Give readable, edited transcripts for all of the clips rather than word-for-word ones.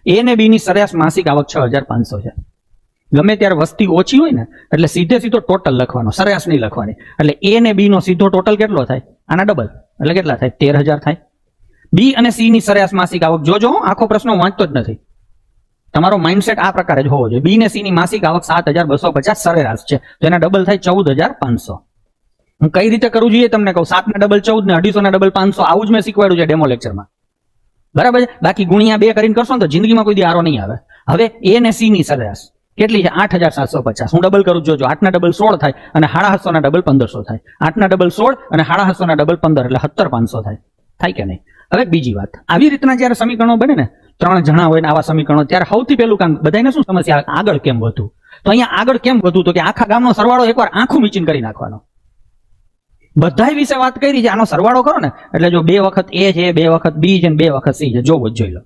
એ ને બી ની સરેરાશ માસિક આવક 6500 છે. ગમે ત્યારે વસ્તી ઓછી હોય ને એટલે સીધે સીધો ટોટલ લખવાનો, સરેરાશ નહીં લખવાની. એટલે એ ને બી નો સીધો ટોટલ કેટલો થાય? આના ડબલ એટલે કેટલા થાય? 13000 થાય. બી અને સી ની સરેરાશ માસિક આવક જોજો, આખો પ્રશ્ન વાંચતો જ નથી. તમારો માઇન્ડસેટ આ પ્રકારે જ હોવો જોઈએ. બી ને સી ની માસિક આવક 7250 સરેરાશ છે, તો એના ડબલ થાય 14500. હું કઈ રીતે કરવું જોઈએ તમને કહું. 7 ના ડબલ 14 ને 250 ના ડબલ 500, આવું જ મેં શીખવાડ્યું છે ડેમો લેક્ચરમાં. બરાબર છે? બાકી ગુણ્યા 2 કરીને કરશો ને તો જિંદગીમાં કોઈ દી આરો નહીં આવે. હવે એ ને સી ની સરેરાશ કેટલી છે? 8750. હું ડબલ કરું જોજો. 8 ના ડબલ 16 થાય અને 750 ના ડબલ 1500 થાય. 8 ના ડબલ 16 અને 750 ના ડબલ 15 એટલે 17500 થાય. થાય કે નહીં? હવે બીજી વાત, આવી રીતના જયારે સમીકરણો બને ને, 3 જણા હોય ને આવા સમીકરણો, ત્યારે સૌથી પહેલું કામ બધાને શું સમસ્યા આવે? આગળ કેમ વધવું? તો અહીંયા આગળ કેમ વધવું? તો કે આખા ગામનો સરવાળો એકવાર આંખું મીચીને કરી નાખવાનો. બધા વિશે વાત કરી છે, આનો સરવાળો કરો ને એટલે જો 2 વખત એ છે, 2 વખત બી છે, 2 વખત સી છે, જોવો જ જોઈ લો.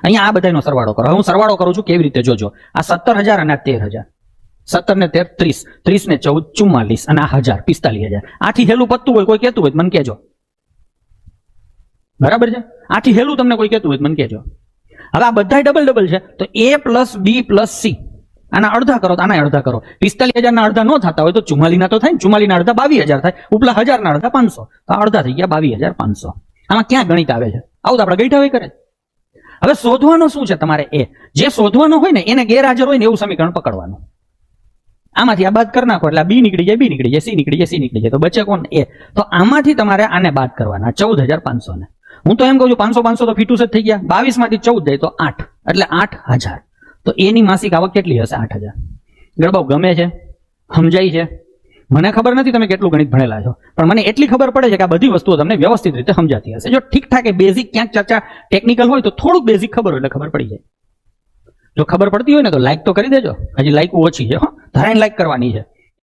અહીંયા આ બધાનો સરવાળો કરો. હું સરવાળો કરું છું કેવી રીતે જોજો. આ 17000 અને આ 13000. 17 ને 13 30, 30 ને 14 44 અને આ 1000 45000. આથી હેલું પત્તું હોય કોઈ કહેતું હોય મને કહેજો. બરાબર છે? આથી હેલું તમને કોઈ કહેતું હોય મને કહેજો. હવે આ બધા ડબલ ડબલ છે, તો એ પ્લસ બી પ્લસ સી આના અડધા કરો તો આના અડધા કરો. 45000 ના અડધા ન થતા હોય તો 44 ના તો થાય. 44 ના અડધા 22000 થાય. ઉપલા 1000 ના અડધા 500, તો અડધા થઈ ગયા 22500. આમાં ક્યાં ગણિત આવે છે? આવું તો આપણે ગઈઠા હોય કરે. હવે શોધવાનું શું છે તમારે? એ જે શોધવાનું હોય ને એને ગેરહાજર હોય ને એવું સમીકરણ પકડવાનું. આમાંથી આ બાદ કરી નાખો એટલે બી નીકળી જાય, બી નીકળી જાય, સી નીકળી જાય, સી નીકળી જાય, તો બચે કોણ? એ. તો આમાંથી તમારે આને બાદ કરવાના 14500 ને. હું તો એમ કહું છું 500 તો ફીટુસ જ થઈ ગયા. 22 માંથી 14 જાય તો 8 એટલે 8000. તો એની માસિક આવક કેટલી હશે? 8000. ગરબાઓ ગમે છે? સમજાય છે? મને ખબર નથી તમે કેટલું ગણિત ભણેલા છો, પણ મને એટલી ખબર પડે છે કે આ બધી વસ્તુઓ તમને વ્યવસ્થિત રીતે સમજાતી હશે. જો ઠીકઠાક બેઝિક ક્યાંક ચર્ચા ટેકનિકલ હોય તો થોડુંક બેઝિક ખબર હોય એટલે ખબર પડી જાય. જો ખબર પડતી હોય ને તો લાઈક તો કરી દેજો. હજી લાઈક ઓછી છે, ધરાઈને લાઈક કરવાની છે.